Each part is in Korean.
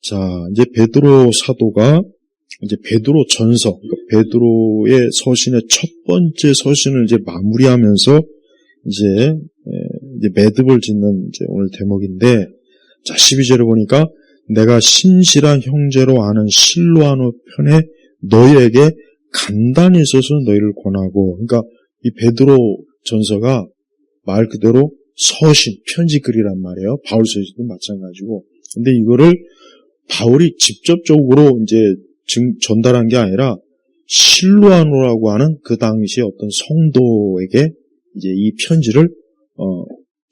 자, 이제 베드로 사도가 이제 베드로 전서, 그러니까 베드로의 서신의 첫 번째 서신을 이제 마무리하면서 이제 매듭을 짓는 이제 오늘 대목인데, 자, 12절에 보니까 내가 신실한 형제로 아는 실로아노 편에 너희에게 간단히 써서 너희를 권하고, 그러니까 이 베드로 전서가 말 그대로 서신, 편지글이란 말이에요. 바울 서신도 마찬가지고. 근데 이거를 바울이 직접적으로 이제 전달한 게 아니라 실로아노라고 하는 그 당시 어떤 성도에게 이제 이 편지를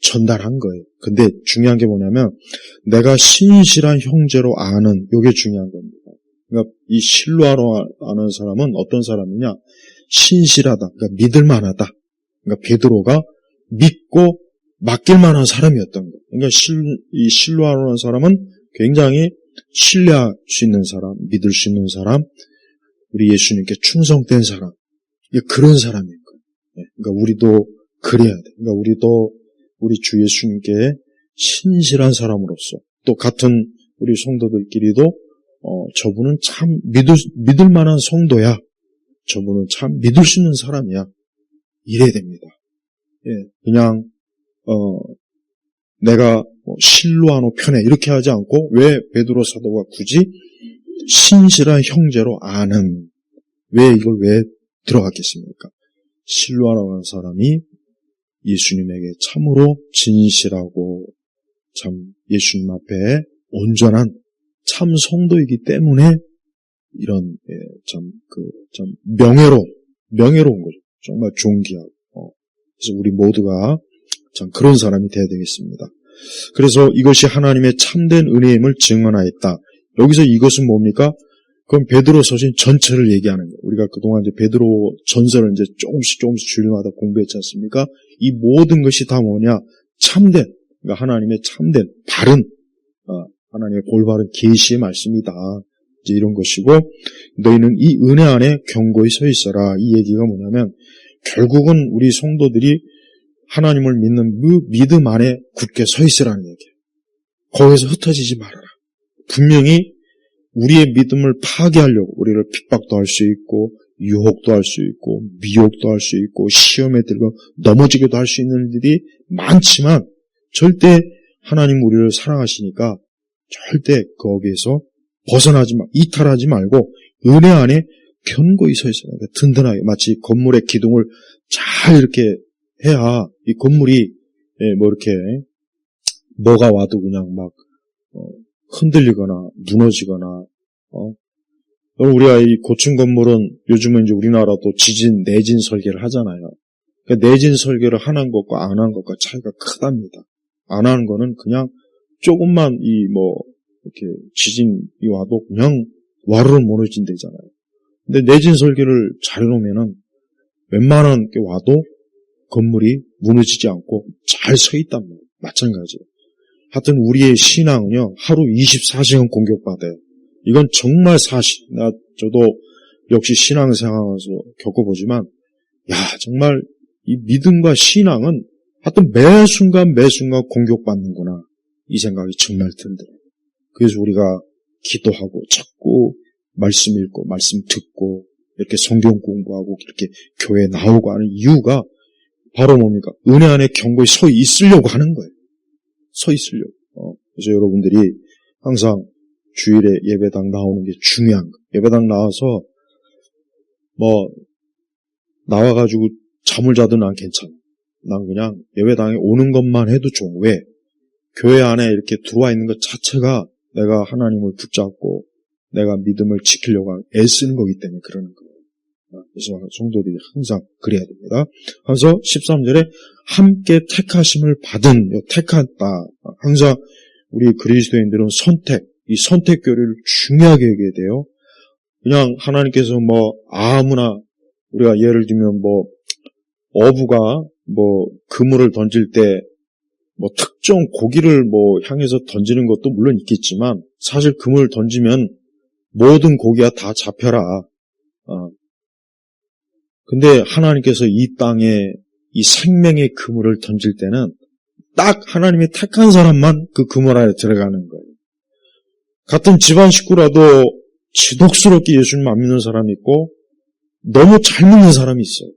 전달한 거예요. 근데 중요한 게 뭐냐면 내가 신실한 형제로 아는, 이게 중요한 겁니다. 그러니까 이 실로아노 아는 사람은 어떤 사람이냐? 신실하다, 그러니까 믿을 만하다. 그러니까 베드로가 믿고 맡길 만한 사람이었던 거예요. 그러니까 이 실로아노라는 사람은 굉장히 신뢰할 수 있는 사람, 믿을 수 있는 사람, 우리 예수님께 충성된 사람, 그런 사람일 거예요. 그러니까 우리도 그래야 돼. 그러니까 우리도 우리 주 예수님께 신실한 사람으로서, 또 같은 우리 성도들끼리도 저분은 참 믿을 만한 성도야, 저분은 참 믿을 수 있는 사람이야, 이래야 됩니다. 그냥 내가 실로아노 편에 이렇게 하지 않고, 왜 베드로 사도가 굳이 신실한 형제로 아는, 왜 이걸 왜 들어갔겠습니까? 실로아노라는 사람이 예수님에게 참으로 진실하고 참 예수님 앞에 온전한 참 성도이기 때문에 이런 참 명예로운 거죠. 정말 존귀하고. 그래서 우리 모두가 참 그런 사람이 돼야 되겠습니다. 그래서 이것이 하나님의 참된 은혜임을 증언하였다. 여기서 이것은 뭡니까? 그럼 베드로 서신 전체를 얘기하는 거예요. 우리가 그동안 이제 베드로 전서를 이제 조금씩 주일마다 공부했지 않습니까? 이 모든 것이 다 뭐냐? 참된, 그러니까 하나님의 참된, 바른, 하나님의 올바른 계시의 말씀이다. 이제 이런 것이고, 너희는 이 은혜 안에 견고히 서 있어라. 이 얘기가 뭐냐면, 결국은 우리 성도들이 하나님을 믿는 그 믿음 안에 굳게 서 있으라는 얘기예요. 거기서 흩어지지 말아라. 분명히 우리의 믿음을 파괴하려고 우리를 핍박도 할 수 있고, 유혹도 할 수 있고, 미혹도 할 수 있고, 시험에 들고 넘어지기도 할 수 있는 일들이 많지만, 절대 하나님 우리를 사랑하시니까 절대 거기에서 이탈하지 말고 은혜 안에 견고히 서 있어요. 그러니까 든든하게, 마치 건물의 기둥을 잘 이렇게 해야 이 건물이 이렇게 뭐가 와도 그냥 막 흔들리거나 무너지거나. 여러분, 우리가 이 고층 건물은 요즘은 이제 우리나라도 내진 설계를 하잖아요. 그러니까 내진 설계를 하는 것과 안 하는 것과 차이가 크답니다. 안 하는 거는 그냥 조금만 이렇게 지진이 와도 그냥 와르르 무너진대잖아요. 근데 내진 설계를 잘 해놓으면은 웬만한 게 와도 건물이 무너지지 않고 잘 서 있단 말이에요. 마찬가지예요. 하여튼 우리의 신앙은요, 하루 24시간 공격받아요. 이건 정말 사실. 저도 역시 신앙생활에서 겪어보지만, 정말 이 믿음과 신앙은 하여튼 매 순간 공격받는구나. 이 생각이 정말 들더라고요. 그래서 우리가 기도하고 자꾸 말씀 읽고 말씀 듣고 이렇게 성경 공부하고 이렇게 교회에 나오고 하는 이유가 바로 뭡니까? 은혜 안에 견고히 서 있으려고 하는 거예요. 서 있으려고. 그래서 여러분들이 항상 주일에 예배당 나오는 게 중요한 거예요. 예배당 나와서 나와가지고 잠을 자든 난 괜찮아. 난 그냥 예배당에 오는 것만 해도 좋아. 왜? 교회 안에 이렇게 들어와 있는 것 자체가 내가 하나님을 붙잡고 내가 믿음을 지키려고 애쓰는 거기 때문에 그러는 거예요. 그래서 성도들이 항상 그래야 됩니다. 그래서 13절에 함께 택하심을 받은, 택했다. 항상 우리 그리스도인들은 이 선택 교리를 중요하게 얘기해야 돼요. 그냥 하나님께서 아무나, 우리가 예를 들면 어부가 그물을 던질 때 특정 고기를 향해서 던지는 것도 물론 있겠지만, 사실 그물을 던지면 모든 고기가 다 잡혀라. 근데 하나님께서 이 땅에 이 생명의 그물을 던질 때는 딱 하나님이 택한 사람만 그 그물 안에 들어가는 거예요. 같은 집안 식구라도 지독스럽게 예수님 안 믿는 사람이 있고 너무 잘 믿는 사람이 있어요.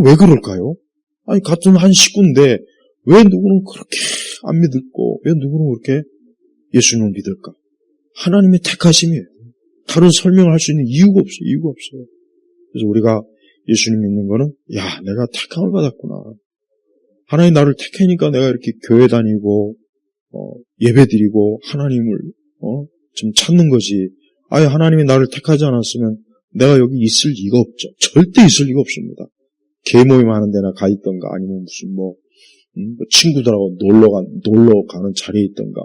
왜 그럴까요? 아니 같은 한 식구인데 왜 누구는 그렇게 안 믿고 왜 누구는 그렇게 예수님을 믿을까? 하나님의 택하심이에요. 다른 설명할 수 있는 이유가 없어요. 그래서 우리가 예수님 믿는 거는 내가 택함을 받았구나. 하나님 나를 택하니까 내가 이렇게 교회 다니고 예배드리고 하나님을 좀 찾는 거지. 아예 하나님이 나를 택하지 않았으면 내가 여기 있을 리가 없죠. 절대 있을 리가 없습니다. 개모임 하는 데나 가 있던가 아니면 무슨 친구들하고 놀러 가는 자리에 있던가.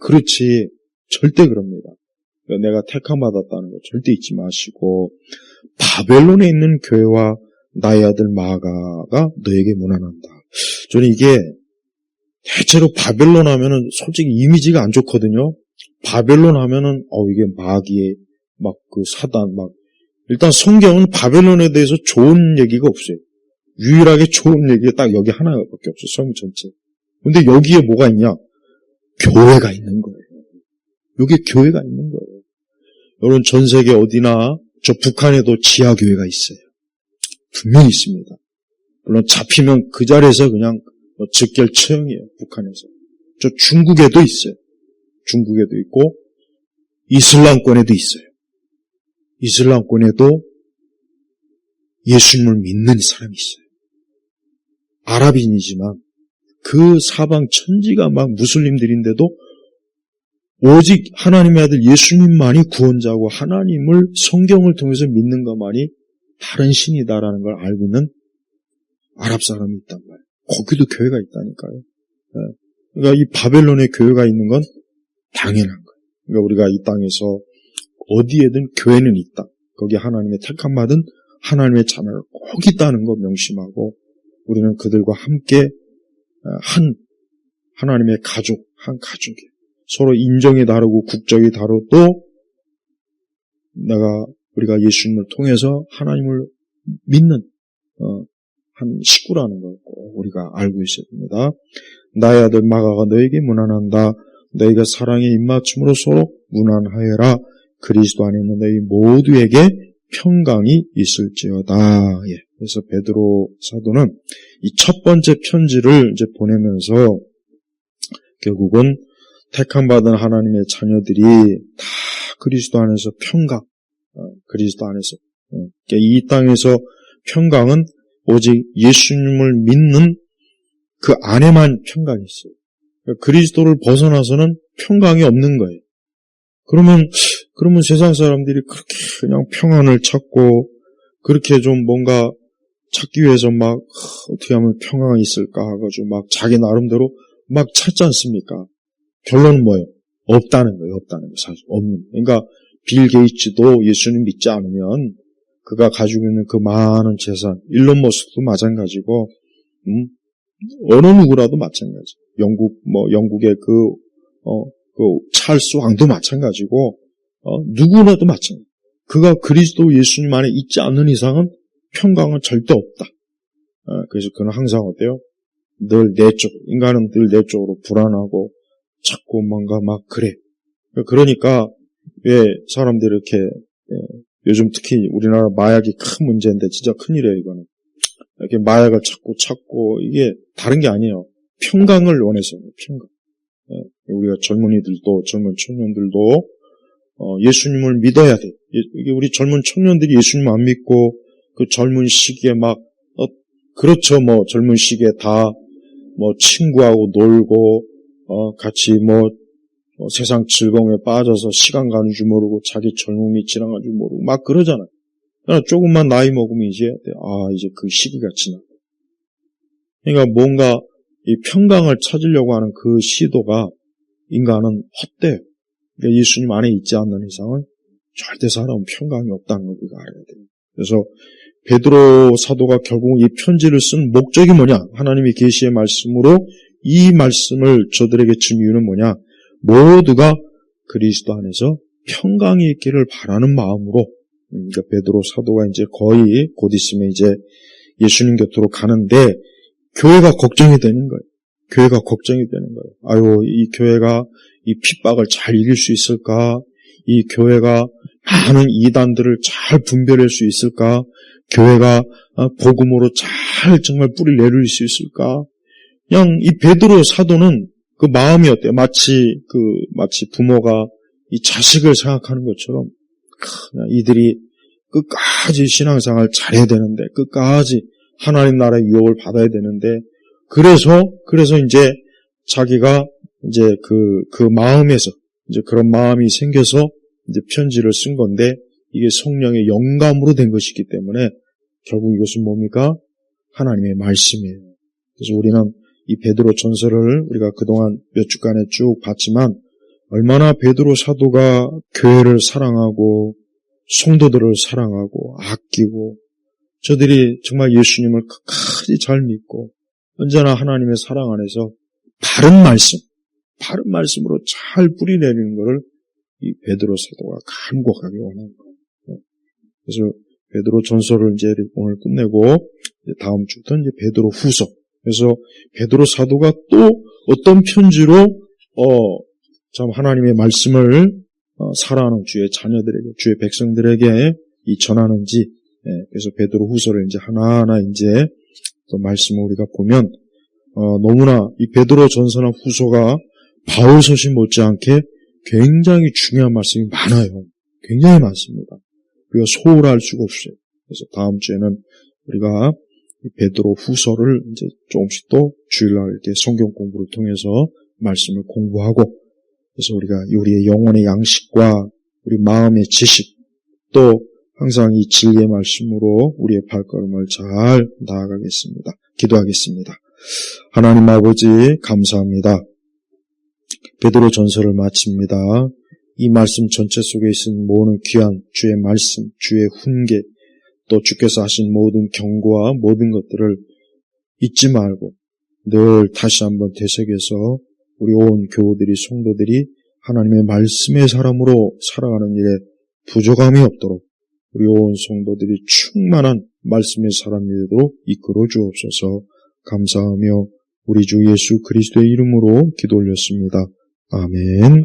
그렇지. 절대 그럽니다. 내가 택함 받았다는 거 절대 잊지 마시고 바벨론에 있는 교회와 나의 아들 마가가 너에게 문안한다. 저는 이게 대체로 바벨론 하면은 솔직히 이미지가 안 좋거든요. 바벨론 하면은 이게 마귀의 그 사단 일단 성경은 바벨론에 대해서 좋은 얘기가 없어요. 유일하게 좋은 얘기가 딱 여기 하나밖에 없어요. 성경 전체. 근데 여기에 뭐가 있냐? 교회가 있는 거예요. 여기에 교회가 있는 거예요. 여러분 전 세계 어디나 저 북한에도 지하교회가 있어요. 분명히 있습니다. 물론 잡히면 그 자리에서 그냥 즉결 처형이에요. 북한에서. 저 중국에도 있어요. 중국에도 있고 이슬람권에도 있어요. 이슬람권에도 예수님을 믿는 사람이 있어요. 아랍인이지만 그 사방 천지가 막 무슬림들인데도 오직 하나님의 아들 예수님만이 구원자고 하나님을 성경을 통해서 믿는 것만이 다른 신이다라는 걸 알고 있는 아랍 사람이 있단 말이에요. 거기도 교회가 있다니까요. 그러니까 이 바벨론에 교회가 있는 건 당연한 거예요. 그러니까 우리가 이 땅에서 어디에든 교회는 있다. 거기 하나님의 택함 받은 하나님의 자녀가 꼭 있다는 거 명심하고 우리는 그들과 함께 하나님의 가족, 한 가족이에요. 서로 인종이 다르고 국적이 다르도 우리가 예수님을 통해서 하나님을 믿는 한 식구라는 걸 꼭 우리가 알고 있어야 됩니다. 나의 아들 마가가 너에게 문안한다. 너희가 사랑의 입맞춤으로 서로 문안하여라. 그리스도 안에 있는 너희 모두에게 평강이 있을지어다. 그래서 베드로 사도는 이 첫 번째 편지를 이제 보내면서 결국은 택함받은 하나님의 자녀들이 다 그리스도 안에서 평강, 그리스도 안에서 이 땅에서 평강은 오직 예수님을 믿는 그 안에만 평강이 있어요. 그리스도를 벗어나서는 평강이 없는 거예요. 그러면 세상 사람들이 그렇게 그냥 평안을 찾고 그렇게 좀 뭔가 찾기 위해서 막 어떻게 하면 평강이 있을까 해가지고 막 자기 나름대로 막 찾지 않습니까? 결론은 뭐예요? 없다는 거예요. 사실 없는. 그러니까 빌 게이츠도 예수님 믿지 않으면 그가 가지고 있는 그 많은 재산, 일론 머스크도 마찬가지고, 어느 누구라도 마찬가지. 영국의 그 찰스 왕도 마찬가지고, 누구라도 마찬가지. 그가 그리스도 예수님 안에 있지 않는 이상은 평강은 절대 없다. 그래서 그는 항상 어때요? 인간은 늘 내적으로 불안하고, 자꾸 뭔가 막 그래. 그러니까, 왜 사람들이 이렇게, 요즘 특히 우리나라 마약이 큰 문제인데 진짜 큰일이에요, 이거는. 이렇게 마약을 찾고, 이게 다른 게 아니에요. 평강을 원해서, 평강. 우리가 젊은 청년들도, 예수님을 믿어야 돼. 이게 우리 젊은 청년들이 예수님 안 믿고, 그 젊은 시기에 그렇죠, 젊은 시기에 다, 친구하고 놀고, 같이 세상 즐거움에 빠져서 시간 가는 줄 모르고 자기 젊음이 지나간 줄 모르고 막 그러잖아요. 조금만 나이 먹으면 이제 그 시기가 지났다. 그러니까 뭔가 이 평강을 찾으려고 하는 그 시도가 인간은 헛돼요. 그러니까 예수님 안에 있지 않는 이상은 절대 살아온 평강이 없다는 걸 우리가 알아야 돼요. 그래서 베드로 사도가 결국 이 편지를 쓴 목적이 뭐냐? 하나님의 계시의 말씀으로 이 말씀을 저들에게 준 이유는 뭐냐? 모두가 그리스도 안에서 평강이 있기를 바라는 마음으로, 그러니까 베드로 사도가 이제 거의 곧 있으면 이제 예수님 곁으로 가는데 교회가 걱정이 되는 거예요. 교회가 걱정이 되는 거예요. 아유, 이 교회가 이 핍박을 잘 이길 수 있을까? 이 교회가 많은 이단들을 잘 분별할 수 있을까? 교회가 복음으로 잘 정말 뿌리를 내릴 수 있을까? 그냥 이 베드로 사도는 그 마음이 어때요? 마치 부모가 이 자식을 생각하는 것처럼 그냥 이들이 끝까지 신앙생활 잘해야 되는데, 끝까지 하나님 나라의 유업을 받아야 되는데, 그래서 이제 자기가 이제 그 마음에서 이제 그런 마음이 생겨서 이제 편지를 쓴 건데, 이게 성령의 영감으로 된 것이기 때문에 결국 이것은 뭡니까? 하나님의 말씀이에요. 그래서 우리는 이 베드로 전서를 우리가 그동안 몇 주간에 쭉 봤지만, 얼마나 베드로 사도가 교회를 사랑하고 성도들을 사랑하고 아끼고, 저들이 정말 예수님을 끝까지 잘 믿고 언제나 하나님의 사랑 안에서 바른 말씀으로 잘 뿌리내리는 것을 이 베드로 사도가 간곡하게 원하는 거예요. 그래서 베드로 전서를 이제 오늘 끝내고 다음 주부터 이제 베드로 후서. 그래서 베드로 사도가 또 어떤 편지로 참 하나님의 말씀을 사랑하는 주의 자녀들에게, 주의 백성들에게 이 전하는지, 그래서 베드로 후서를 이제 하나하나 이제 또 말씀을 우리가 보면 너무나 이 베드로 전서나 후서가 바울서시 못지않게 굉장히 중요한 말씀이 많아요. 굉장히 많습니다. 우리가 소홀할 수가 없어요. 그래서 다음 주에는 우리가 이 베드로 후서를 이제 조금씩 또 주일날 이렇게 성경 공부를 통해서 말씀을 공부하고, 그래서 우리가 우리의 영혼의 양식과 우리 마음의 지식, 또 항상 이 진리의 말씀으로 우리의 발걸음을 잘 나아가겠습니다. 기도하겠습니다. 하나님 아버지 감사합니다. 베드로 전서를 마칩니다. 이 말씀 전체 속에 있는 모든 귀한 주의 말씀, 주의 훈계, 또 주께서 하신 모든 경고와 모든 것들을 잊지 말고 늘 다시 한번 되새겨서 우리 온 교우들이, 성도들이 하나님의 말씀의 사람으로 살아가는 일에 부족함이 없도록 우리 온 성도들이 충만한 말씀의 사람들로 이끌어 주옵소서. 감사하며 우리 주 예수 그리스도의 이름으로 기도 올렸습니다. 아멘.